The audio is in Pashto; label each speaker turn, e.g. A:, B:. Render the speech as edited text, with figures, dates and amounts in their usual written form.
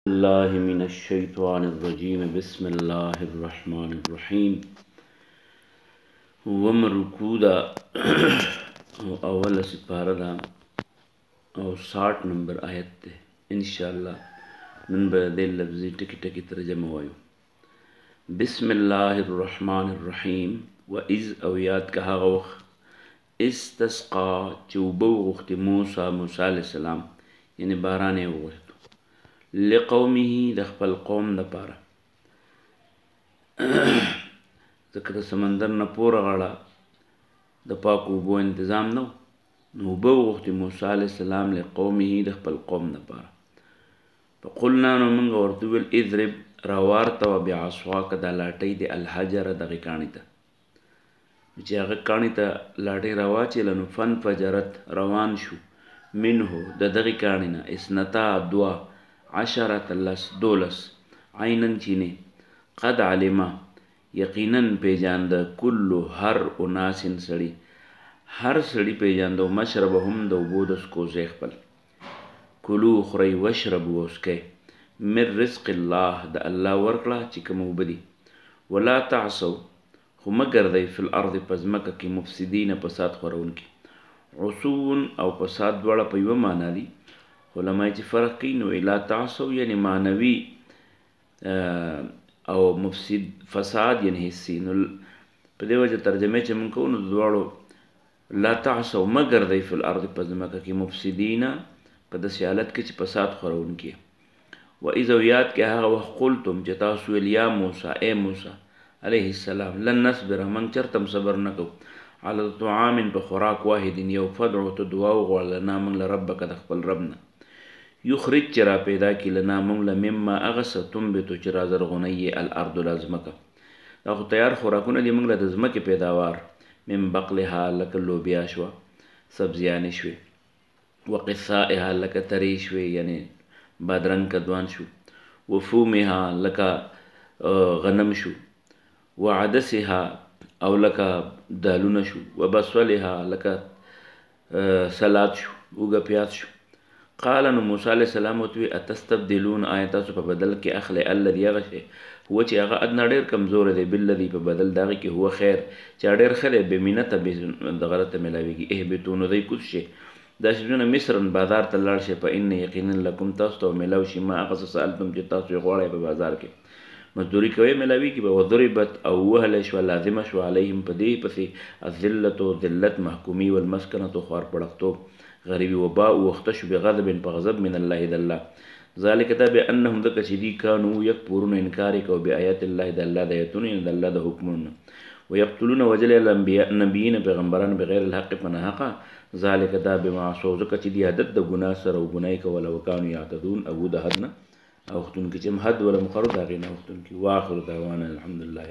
A: الله من الشيطان الرجيم بسم الله الرحمن الرحيم ومرکودا اول سپاره دا او 60 نمبر آیت ده انشاءاللہ نن به د لفظي ټکی ټکی ترجمه وایو. بسم الله الرحمن الرحیم و اذ او یاد که هغه وخت استسقا چې اوبه وغوښتې موسی علیه السلام یعنی باران یې وغوښت لقومه د خپل قوم دپاره ځکه د سمندر نه پوره غاړه د پاکو اوبو انتظام نه نو اوبه وغوښتې موسی علیه السلام لقومه د خپل قوم دپاره فقلنا نو موږ ورته وویل اضرب راوارته وه بعصواکه دا لاټۍ د الحجره دغې کاڼي ته چې هغه کاڼي ته لاټۍ راواچېله نو فنفجرت روان شو منه د دغې کاڼي نه اثنتا دوه عشرة دولس عینن چینې قد علمه یقینا پیژانده کلو هر اناس سړي هر سړي پیژانده مشربهم د اوبو د څکو ځای خپل کلو خورئ واشربو وڅکئ من رزق الله د الله ورکړه چې کوم اوبه دي ولا تعصوا خو مه ګرځئ فی الارض په ځمکه کې مفسدین فساد خورونکي عصون او فساد دواړه په یوه معنا دي علماء چې فرق کوي نو لا تعصوا یعنی معنوي او مفسد فساد یعنی حسي نو په دې وجه ترجمه چې موږ کوو نو دواړو لا تعصوا مه ګرځئ فی الارض په ځمکه کې مفسدین په داسې حالت کې چې فساد خورونکي و اذا یاد کې هغه وخت قلتم چې تاسو ویل یا موسی ای موسی علیه السلام لن نصبر موږ چېرته هم صبر نه کوو علی طعام په خوراک واحد یو فدعو ته دعا وغواړه لنا موږ له ربکه د خپل رب نه یخرج چې را پیدا کړي لنا موږ له مما هغه څه تنبتو چې را زرغونوي یې الارض له ځمکه دا خو تیار خوراکونه دي موږ له د ځمکې پیداوار من بقلها لکه لوبیا شوه سبزیانې شوې وقثائها لکه ترې شوې یعنی بادرنګ کدوان شو وفومها لکه غنم شو وعدسها او لکه دالونه شو وبصلها لکه سلاد شو اوږه پیاز شو قال نو موسی علیه السلام ورته وویل اتستبدلون آیا تاسو په بدل کې اخلی الذي هغه شی هو چې هغه ادنا ډېر کمزوری دی بالذي په بدل د هغې کې هو خیر چې هغه ډېر ښه دی بمینته دغه ته میلاویږي اهبطو نو دی کوز شي دا شیونه مصرن بازار ته لاړ شي په ان یقینا لکم تاسو ته میلاو شي ما هغه څه سألتم چې تاسو یې غواړئ په بازار کې مزدوري کوئ میلاویږي به وضربت او وهلی شوه لازمه شوه علیهم په دې پسې الذلة ذلت محکومي والمسکنة خوار پړښتوب غریبي وباء وخته شو بغضب په غضب من الله د الله ذلک دا بانهم ځکه چې دوی کانو یکفرون انکار یې کوه بآیات الله د الله د ایتونو د الله د حکمونو ویقتلون وجل الانبیاء نبیین پیغمبران بغیر الحق په ناحقه ذلک دا بما عصوا ځکه چې دوی عادت د ګناه سره او ګناه یې کوله وکانو یعتدون او د حد نه اوښتونکي چې هم حد وله مقرر د هغې نه اوښتونکي واخر دعوانا الحمدلله